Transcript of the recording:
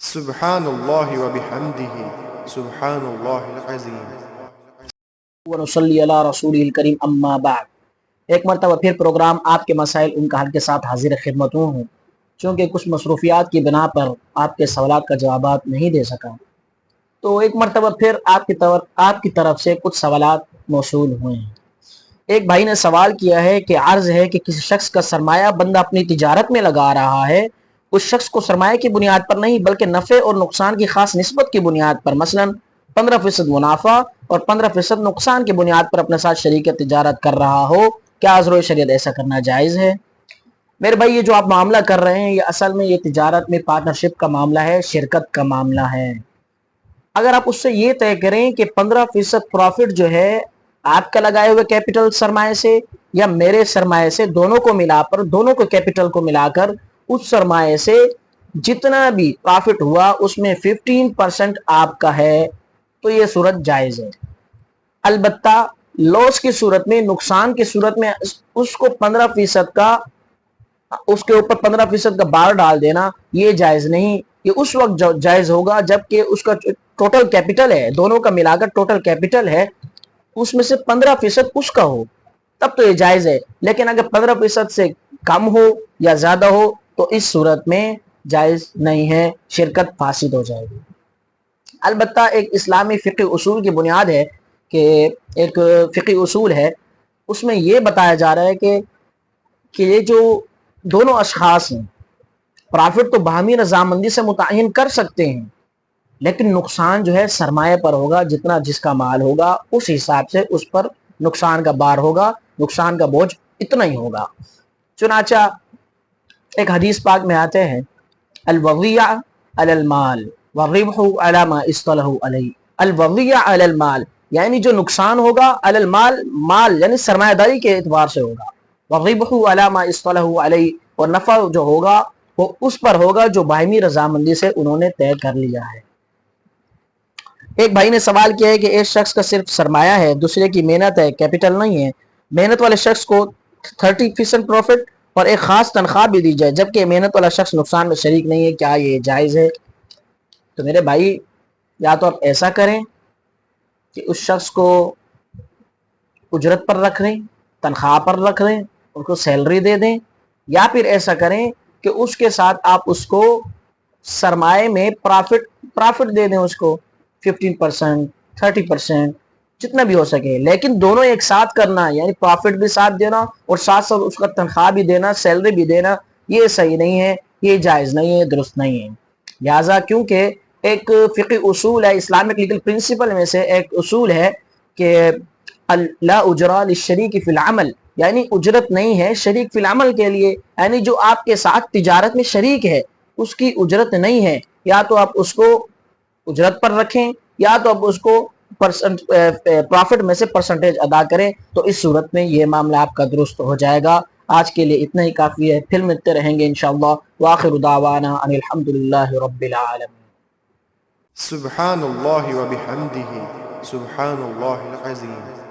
سبحان اللہ وبحمدہ سبحان اللہ العظیم ونصلی علی رسول الکریم اما بعد۔ ایک مرتبہ پھر پروگرام آپ کے مسائل ان کا حل کے ساتھ حاضر خدمت ہوں۔ چونکہ کچھ مصروفیات کی بنا پر آپ کے سوالات کا جوابات نہیں دے سکا، تو ایک مرتبہ پھر آپ کی طرف سے کچھ سوالات موصول ہوئے ہیں۔ ایک بھائی نے سوال کیا ہے کہ عرض ہے کہ کسی شخص کا سرمایہ بندہ اپنی تجارت میں لگا رہا ہے، اس شخص کو سرمایہ کی بنیاد پر نہیں بلکہ نفع اور نقصان کی خاص نسبت کی بنیاد پر، مثلا 15% منافع اور 15% نقصان کی بنیاد پر اپنے ساتھ شریک تجارت کر رہا ہو، کیا ازروِ شریعت ایسا کرنا جائز ہے؟ میرے بھائی، یہ جو آپ معاملہ کر رہے ہیں یہ اصل میں یہ تجارت میں پارٹنرشپ کا معاملہ ہے، شرکت کا معاملہ ہے۔ اگر آپ اس سے یہ طے کریں کہ 15% پروفٹ جو ہے آپ کا لگائے ہوئے کیپٹل سرمایہ سے یا میرے سرمایہ سے، دونوں کو ملا کر، دونوں کو کیپٹل کو ملا کر اس سرمایہ سے جتنا بھی پروفٹ ہوا اس میں 15% آپ کا ہے، تو یہ صورت جائز ہے۔ البتہ لاس کی صورت میں، نقصان کی صورت میں اس کو 15% کا، اس کے اوپر 15% کا بار ڈال دینا یہ جائز نہیں۔ یہ اس وقت جائز ہوگا جبکہ اس کا ٹوٹل کیپٹل ہے، دونوں کا ملا کر ٹوٹل کیپٹل ہے، اس میں سے 15% اس کا ہو، تب تو یہ جائز ہے۔ لیکن اگر 15% سے کم ہو یا زیادہ ہو تو اس صورت میں جائز نہیں ہے، شرکت فاسد ہو جائے گی۔ البتہ ایک اسلامی فقہ اصول کی بنیاد ہے کہ ایک فقہ اصول ہے، اس میں یہ بتایا جا رہا ہے کہ یہ جو دونوں اشخاص ہیں پرافٹ تو باہمی رضامندی سے متعین کر سکتے ہیں، لیکن نقصان جو ہے سرمایہ پر ہوگا، جتنا جس کا مال ہوگا اس حساب سے اس پر نقصان کا بار ہوگا، نقصان کا بوجھ اتنا ہی ہوگا۔ چنانچہ ایک حدیث پاک میں آتے ہیں الوضیع علی المال والربح علی ما اصطلح علیہ، الوضیع علی المال یعنی جو نقصان ہوگا علی المال، مال یعنی سرمایہ داری کے اعتبار سے ہوگا، والربح علی ما اصطلح علیہ اور نفع جو ہوگا وہ اس پر ہوگا جو باہمی رضامندی سے انہوں نے طے کر لیا ہے۔ ایک بھائی نے سوال کیا ہے کہ ایک شخص کا صرف سرمایہ ہے، دوسرے کی محنت ہے، کیپٹل نہیں ہے، محنت والے شخص کو 30% پروفٹ اور ایک خاص تنخواہ بھی دی جائے جبکہ محنت والا شخص نقصان میں شریک نہیں ہے، کیا یہ جائز ہے؟ تو میرے بھائی، یا تو آپ ایسا کریں کہ اس شخص کو اجرت پر رکھ لیں، تنخواہ پر رکھ لیں، ان کو سیلری دے دیں، یا پھر ایسا کریں کہ اس کے ساتھ آپ اس کو سرمایہ میں پرافٹ دے دیں، اس کو 15%، 30%، جتنا بھی ہو سکے، لیکن دونوں ایک ساتھ کرنا، یعنی پرافٹ بھی ساتھ دینا اور ساتھ ساتھ اس کا تنخواہ بھی دینا، سیلری بھی دینا، یہ صحیح نہیں ہے، یہ جائز نہیں ہے، درست نہیں ہے۔ لہٰذا کیونکہ ایک فقہ اصول ہے، اسلامک لیگل پرنسپل میں سے ایک اصول ہے کہ لا اجرا للشریک فی العمل، یعنی اجرت نہیں ہے شریک فی العمل کے لیے، یعنی جو آپ کے ساتھ تجارت میں شریک ہے اس کی اجرت نہیں ہے، یا تو آپ اس کو اجرت پر رکھیں یا تو آپ اس کو پروفٹ میں سے پرسنٹیج ادا کریں، تو اس صورت میں یہ معاملہ آپ کا درست ہو جائے گا۔ آج کے لیے اتنا ہی کافی ہے، پھر ملتے رہیں گے انشاءاللہ۔ وآخر دعوانا ان الحمدللہ رب العالمین۔ سبحان اللہ وبحمدہ سبحان اللہ العظیم۔